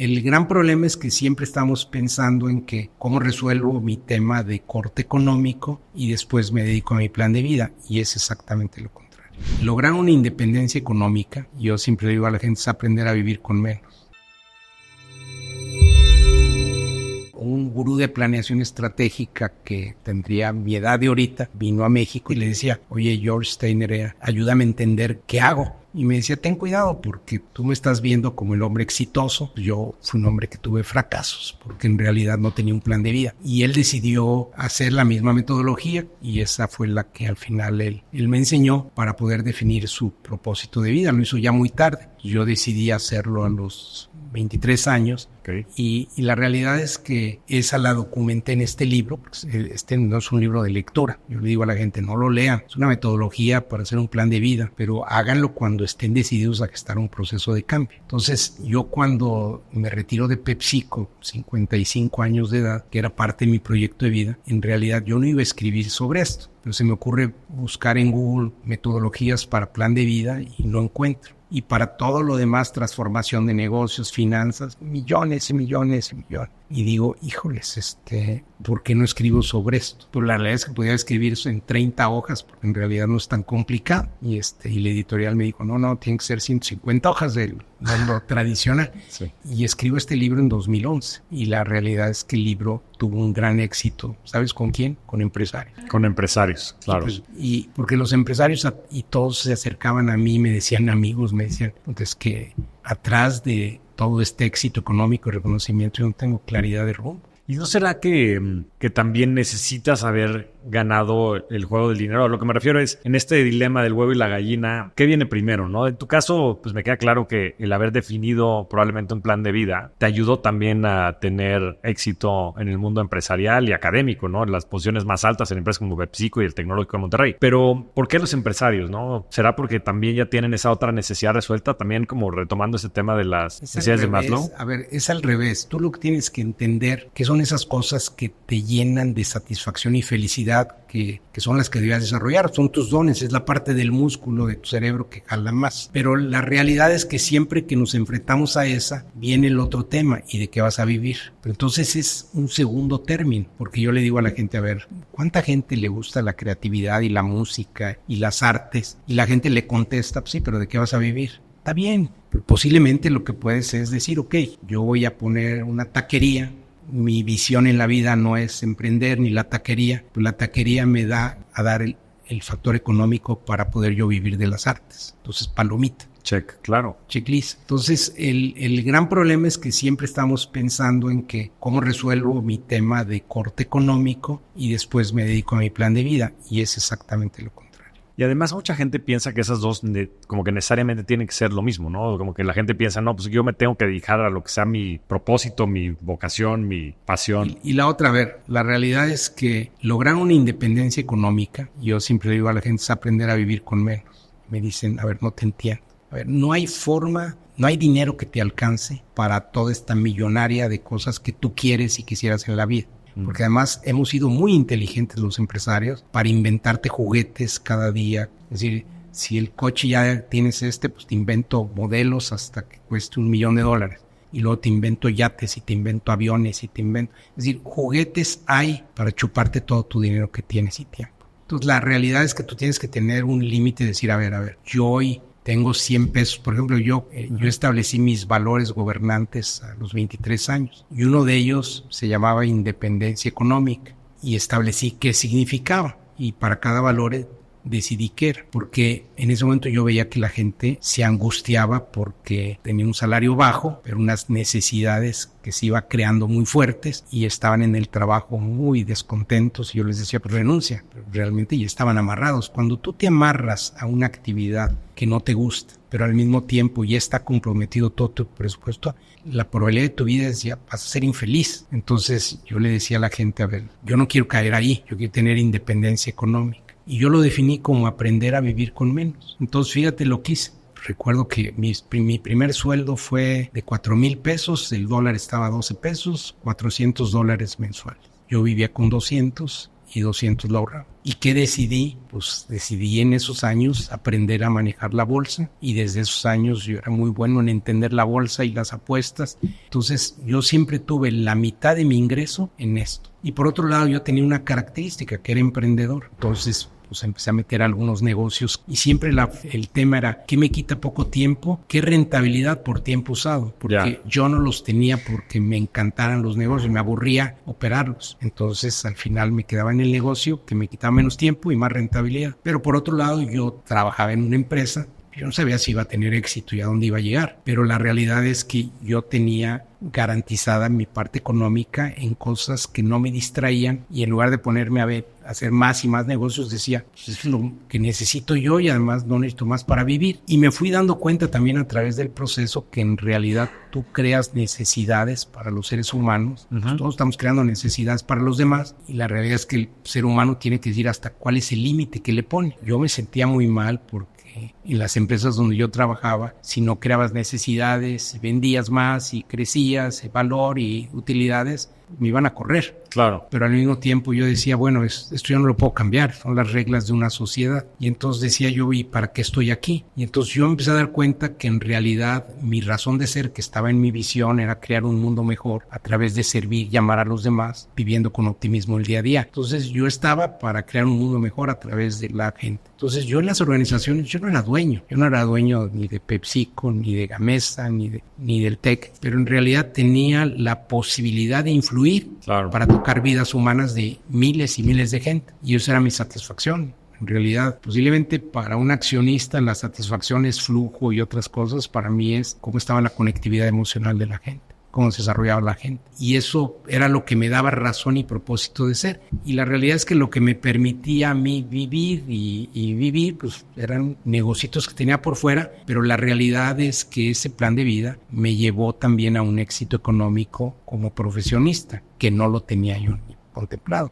el gran problema es que siempre estamos pensando en que cómo resuelvo mi tema de corte económico y después me dedico a mi plan de vida, y es exactamente lo contrario. Lograr una independencia económica, yo siempre digo a la gente, es aprender a vivir con menos. Un gurú de planeación estratégica que tendría mi edad de ahorita vino a México y le decía, oye, George Steiner, ayúdame a entender qué hago. Y me decía, ten cuidado porque tú me estás viendo como el hombre exitoso. Yo fui un hombre que tuve fracasos porque en realidad no tenía un plan de vida. Y él decidió hacer la misma metodología y esa fue la que al final él me enseñó para poder definir su propósito de vida. Lo hizo ya muy tarde. Yo decidí hacerlo a los 23 años. Okay. Y la realidad es que esa la documenté en este libro. Pues este no es un libro de lectura. Yo le digo a la gente, no lo lean. Es una metodología para hacer un plan de vida, pero háganlo cuando estén decididos a gestar un proceso de cambio. Entonces, yo cuando me retiro de PepsiCo, 55 años de edad, que era parte de mi proyecto de vida, en realidad yo no iba a escribir sobre esto, pero se me ocurre buscar en Google metodologías para plan de vida y lo encuentro. Y para todo lo demás, transformación de negocios, finanzas, millones y millones y millones. Y digo, híjoles, ¿por qué no escribo sobre esto? Pues la realidad es que podía escribir eso en 30 hojas, porque en realidad no es tan complicado. Y la editorial me dijo, no, tienen que ser 150 hojas de lo tradicional. Sí. Y escribo este libro en 2011. Y la realidad es que el libro tuvo un gran éxito. ¿Sabes con quién? Con empresarios. Con empresarios, claro. Y porque los empresarios y todos se acercaban a mí, me decían amigos, me decían, entonces que atrás de todo este éxito económico y reconocimiento yo no tengo claridad de rumbo. ¿Y no será que también necesitas haber ganado el juego del dinero? A lo que me refiero es, en este dilema del huevo y la gallina, ¿qué viene primero, no? En tu caso, pues me queda claro que el haber definido probablemente un plan de vida te ayudó también a tener éxito en el mundo empresarial y académico, ¿no? En las posiciones más altas en empresas como PepsiCo y el Tecnológico de Monterrey. Pero, ¿por qué los empresarios, no? ¿Será porque también ya tienen esa otra necesidad resuelta? También como retomando ese tema de las necesidades de Maslow. A ver, es al revés. Tú lo que tienes que entender que son esas cosas que te llenan de satisfacción y felicidad que son las que debías desarrollar, son tus dones, es la parte del músculo de tu cerebro que jala más. Pero la realidad es que siempre que nos enfrentamos a esa, viene el otro tema, ¿y de qué vas a vivir? Pero entonces es un segundo término, porque yo le digo a la gente, a ver, ¿cuánta gente le gusta la creatividad y la música y las artes? Y la gente le contesta, pues sí, pero ¿de qué vas a vivir? Está bien, pero posiblemente lo que puedes es decir, ok, yo voy a poner una taquería. Mi visión en la vida no es emprender ni la taquería, pues la taquería me da a dar el factor económico para poder yo vivir de las artes. Entonces, palomita. Check, claro. Checklist. Entonces, el gran problema es que siempre estamos pensando en que cómo resuelvo mi tema de corte económico y después me dedico a mi plan de vida, y es exactamente lo contrario. Y además mucha gente piensa que esas dos como que necesariamente tienen que ser lo mismo, ¿no? Como que la gente piensa, no, pues yo me tengo que dedicar a lo que sea mi propósito, mi vocación, mi pasión. Y la otra, a ver, la realidad es que lograr una independencia económica, yo siempre digo a la gente, es aprender a vivir con menos. Me dicen, a ver, no te entiendo. A ver, no hay forma, no hay dinero que te alcance para toda esta millonaria de cosas que tú quieres y quisieras en la vida. Porque además hemos sido muy inteligentes los empresarios para inventarte juguetes cada día. Es decir, si el coche ya tienes pues te invento modelos hasta que cueste $1 millón. Y luego te invento yates y te invento aviones y te invento... Es decir, juguetes hay para chuparte todo tu dinero que tienes y tiempo. Entonces la realidad es que tú tienes que tener un límite y decir, a ver, yo hoy tengo 100 pesos. Por ejemplo, yo establecí mis valores gobernantes a los 23 años. Y uno de ellos se llamaba independencia económica. Y establecí qué significaba. Y para cada valor decidí qué era. Porque en ese momento yo veía que la gente se angustiaba porque tenía un salario bajo, pero unas necesidades que se iba creando muy fuertes y estaban en el trabajo muy descontentos. Y yo les decía, pues renuncia. Pero realmente ya estaban amarrados. Cuando tú te amarras a una actividad que no te gusta, pero al mismo tiempo ya está comprometido todo tu presupuesto, la probabilidad de tu vida es ya vas a ser infeliz. Entonces yo le decía a la gente, a ver, yo no quiero caer ahí, yo quiero tener independencia económica. Y yo lo definí como aprender a vivir con menos. Entonces fíjate lo que hice. Recuerdo que mi primer sueldo fue de 4,000 pesos, el dólar estaba a 12 pesos, $400 mensuales. Yo vivía con 200 y 200 lo ahorraba. ¿Y qué decidí? Pues decidí en esos años aprender a manejar la bolsa, y desde esos años yo era muy bueno en entender la bolsa y las apuestas. Entonces yo siempre tuve la mitad de mi ingreso en esto. Y por otro lado yo tenía una característica que era emprendedor. Entonces pues empecé a meter algunos negocios y siempre el tema era ¿qué me quita poco tiempo? ¿Qué rentabilidad por tiempo usado? Porque yo no los tenía porque me encantaran los negocios, me aburría operarlos. Entonces al final me quedaba en el negocio que me quitaba menos tiempo y más rentabilidad. Pero por otro lado yo trabajaba en una empresa. Yo no sabía si iba a tener éxito y a dónde iba a llegar, pero la realidad es que yo tenía garantizada mi parte económica en cosas que no me distraían, y en lugar de ponerme a hacer más y más negocios, decía, pues es lo que necesito yo y además no necesito más para vivir. Y me fui dando cuenta también a través del proceso que en realidad tú creas necesidades para los seres humanos. Pues todos estamos creando necesidades para los demás, y la realidad es que el ser humano tiene que decir hasta cuál es el límite que le pone. Yo me sentía muy mal porque en las empresas donde yo trabajaba, si no creabas necesidades, vendías más y crecías valor y utilidades, me iban a correr. Claro. Pero al mismo tiempo yo decía, bueno, esto yo no lo puedo cambiar, son las reglas de una sociedad. Y entonces decía yo, ¿y para qué estoy aquí? Y entonces yo empecé a dar cuenta que en realidad mi razón de ser, que estaba en mi visión, era crear un mundo mejor a través de servir y amar a los demás, viviendo con optimismo el día a día. Entonces yo estaba para crear un mundo mejor a través de la gente. Entonces yo en las organizaciones, yo no era dueño ni de PepsiCo, ni de Gamesa, ni del TEC, pero en realidad tenía la posibilidad de influir para tocar vidas humanas de miles y miles de gente. Y esa era mi satisfacción. En realidad, posiblemente para un accionista la satisfacción es flujo y otras cosas. Para mí es cómo estaba la conectividad emocional de la gente, cómo se desarrollaba la gente. Y eso era lo que me daba razón y propósito de ser. Y la realidad es que lo que me permitía a mí vivir y vivir, pues eran negocios que tenía por fuera, pero la realidad es que ese plan de vida me llevó también a un éxito económico como profesionista, que no lo tenía yo ni contemplado.